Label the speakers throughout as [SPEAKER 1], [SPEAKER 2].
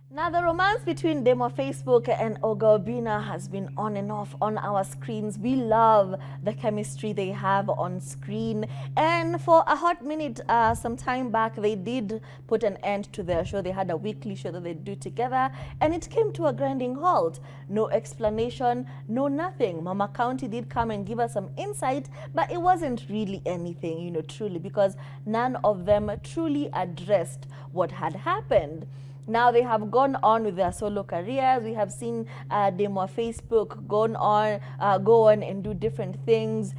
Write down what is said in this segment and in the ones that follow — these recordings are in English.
[SPEAKER 1] Now, the romance between Demo Facebook and Obinna has been on and off on our screens. We love the chemistry they have on screen. And for a hot minute, some time back, they did put an end to their show. They had a weekly show that they do together, and it came to a grinding halt. No explanation, no nothing. Mama County did come and give us some insight, but it wasn't really anything, truly, because none of them truly addressed what had happened. Now they have gone on with their solo careers. We have seen Demo Facebook go on and do different things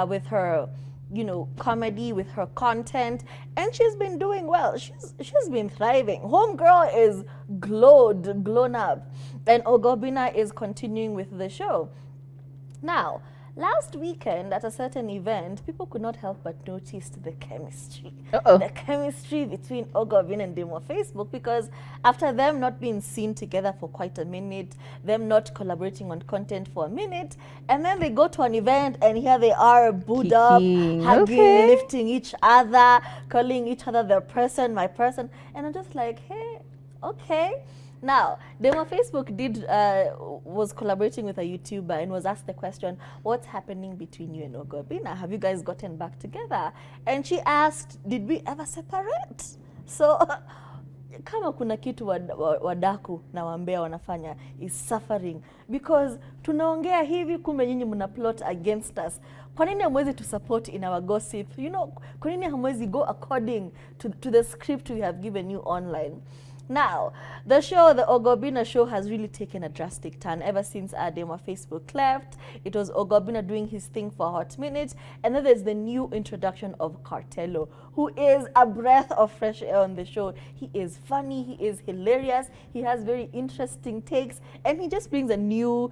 [SPEAKER 1] with her, comedy, with her content, and she's been doing well. She's been thriving. Homegirl is glown up, and Obinna is continuing with the show. Now, last weekend at a certain event, people could not help but notice the chemistry. The chemistry between Obinna and Demo Facebook, because after them not being seen together for quite a minute, them not collaborating on content for a minute, and then they go to an event and here they are booed up, hugging, lifting each other, calling each other their person, my person, and I'm just like, hey, okay. Now, Demo Facebook was collaborating with a YouTuber and was asked the question, what's happening between you and Obinna? Have you guys gotten back together? And she asked, did we ever separate? So, kama kuna kitu wadaku na wambea wanafanya is suffering, because tunaongea hivi kumbe nyinyi mna plot against us. Kwa nini hamwezi to support in our gossip? Kwa nini hamwezi go according to the script we have given you online? Now, the Obinna show has really taken a drastic turn ever since Demo Facebook left. It was Obinna doing his thing for a hot minute, and then there's the new introduction of Cartello, who is a breath of fresh air on the show. He is funny, he is hilarious, he has very interesting takes, and he just brings a new,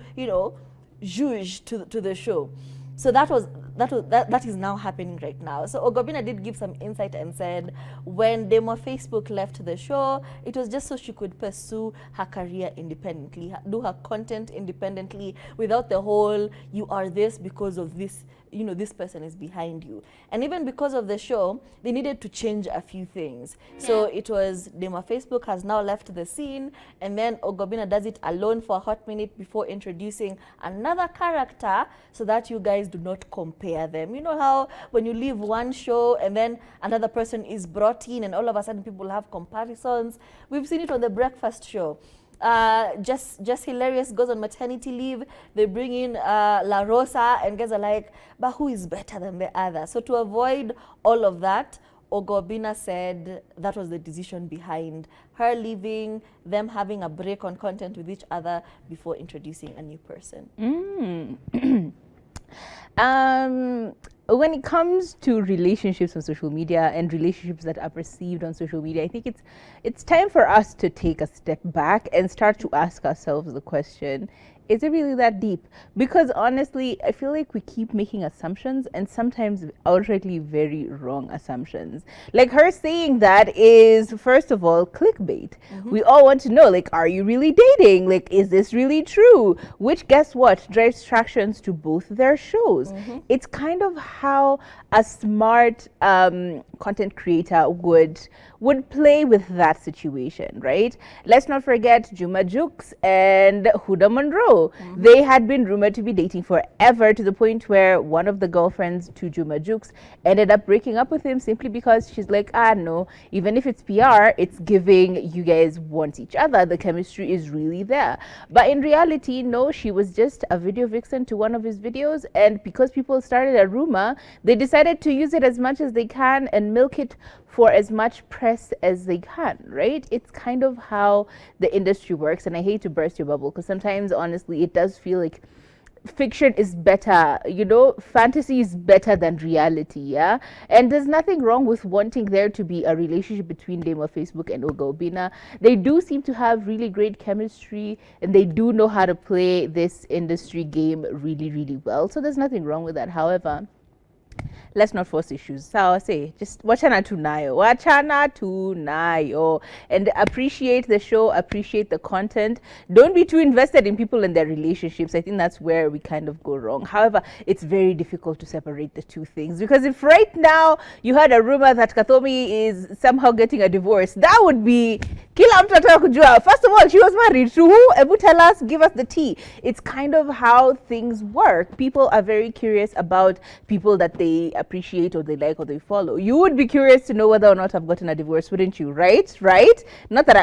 [SPEAKER 1] zhuzh to the show. So that is now happening right now. So Obinna did give some insight and said when Demo Facebook left the show, it was just so she could pursue her career independently, do her content independently without the whole, you are this because of this, this person is behind you. And even because of the show, they needed to change a few things. Yeah. So it was Demo Facebook has now left the scene, and then Obinna does it alone for a hot minute before introducing another character so that you guys do not compare them. You know how when you leave one show and then another person is brought in and all of a sudden people have comparisons? We've seen it on the breakfast show. Just Hilarious goes on maternity leave. They bring in La Rosa, and guys are like, but who is better than the other? So to avoid all of that, Obinna said that was the decision behind her leaving, them having a break on content with each other before introducing a new person.
[SPEAKER 2] When it comes to relationships on social media and relationships that are perceived on social media, I think it's time for us to take a step back and start to ask ourselves the question, is it really that deep? Because honestly, I feel like we keep making assumptions, and sometimes outrightly very wrong assumptions. Like her saying that is, first of all, clickbait. We all want to know, like, are you really dating? Like, is this really true? Which, guess what, drives tractions to both their shows. It's kind of how a smart content creator would play with that situation, right? Let's not forget Juma Jukes and Huda Monroe. They had been rumored to be dating forever, to the point where one of the girlfriends to Juma Jukes ended up breaking up with him simply because she's like, no, even if it's PR, it's giving you guys want each other. The chemistry is really there. But in reality, no, she was just a video vixen to one of his videos, and because people started a rumor, they decided to use it as much as they can and milk it for as much press as they can, right? It's kind of how the industry works, and I hate to burst your bubble because sometimes, honestly, it does feel like fiction is better, fantasy is better than reality, yeah? And there's nothing wrong with wanting there to be a relationship between Demo Facebook and Obinna. They do seem to have really great chemistry, and they do know how to play this industry game really, really well. So there's nothing wrong with that. However, let's not force issues. So I'll say, just wachana tunayo, and appreciate the show, appreciate the content. Don't be too invested in people and their relationships. I think that's where we kind of go wrong. However, it's very difficult to separate the two things, because if right now you heard a rumor that Kathomi is somehow getting a divorce, that would be kila mtu anataka kujua. First of all, she was married to who? Ebu tell us, give us the tea. It's kind of how things work. People are very curious about people that they appreciate or they like or they follow. You would be curious to know whether or not I've gotten a divorce, wouldn't you? Right? Not that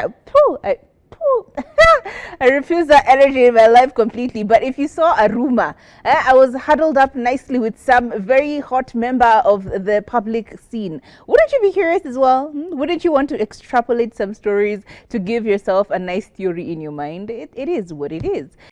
[SPEAKER 2] I refuse that energy in my life completely. But if you saw a rumor, I was huddled up nicely with some very hot member of the public scene, wouldn't you be curious as well? Wouldn't you want to extrapolate some stories to give yourself a nice theory in your mind? It is what it is.